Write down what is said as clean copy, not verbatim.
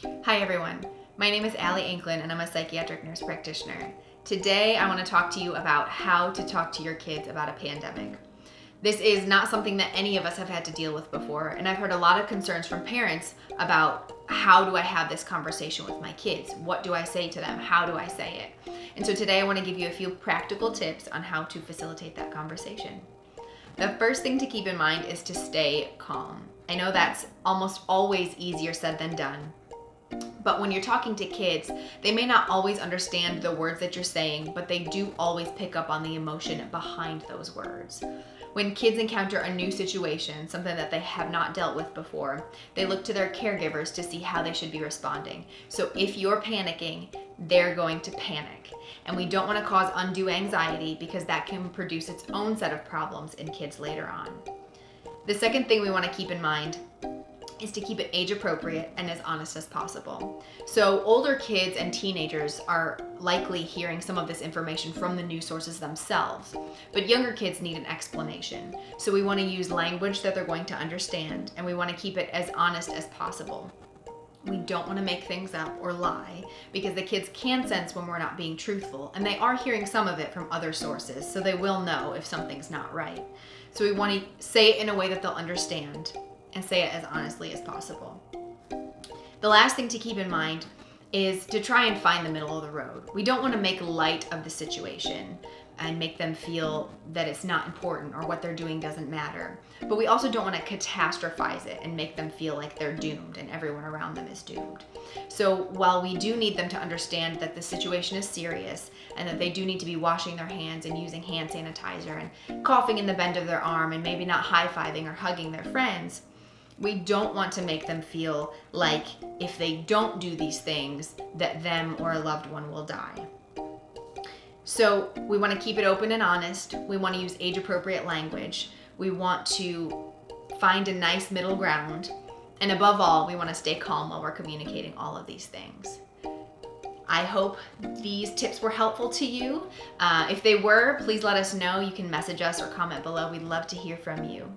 Hi everyone, my name is Allie Inclan and I'm a psychiatric nurse practitioner. Today I want to talk to you about how to talk to your kids about a pandemic. This is not something that any of us have had to deal with before, and I've heard a lot of concerns from parents about how do I have this conversation with my kids? What do I say to them? How do I say it? And so today I want to give you a few practical tips on how to facilitate that conversation. The first thing to keep in mind is to stay calm. I know that's almost always easier said than done. But when you're talking to kids, they may not always understand the words that you're saying, but they do always pick up on the emotion behind those words. When kids encounter a new situation, something that they have not dealt with before, they look to their caregivers to see how they should be responding. So if you're panicking, they're going to panic. And we don't want to cause undue anxiety because that can produce its own set of problems in kids later on. The second thing we want to keep in mind is to keep it age appropriate and as honest as possible. So older kids and teenagers are likely hearing some of this information from the news sources themselves, but younger kids need an explanation. So we want to use language that they're going to understand, and we want to keep it as honest as possible. We don't want to make things up or lie because the kids can sense when we're not being truthful, and they are hearing some of it from other sources, so they will know if something's not right. So we want to say it in a way that they'll understand and say it as honestly as possible. The last thing to keep in mind is to try and find the middle of the road. We don't want to make light of the situation and make them feel that it's not important or what they're doing doesn't matter. But we also don't want to catastrophize it and make them feel like they're doomed and everyone around them is doomed. So while we do need them to understand that the situation is serious and that they do need to be washing their hands and using hand sanitizer and coughing in the bend of their arm and maybe not high-fiving or hugging their friends, we don't want to make them feel like if they don't do these things, that them or a loved one will die. So we want to keep it open and honest. We want to use age-appropriate language. We want to find a nice middle ground. And above all, we want to stay calm while we're communicating all of these things. I hope these tips were helpful to you. If they were, please let us know. You can message us or comment below. We'd love to hear from you.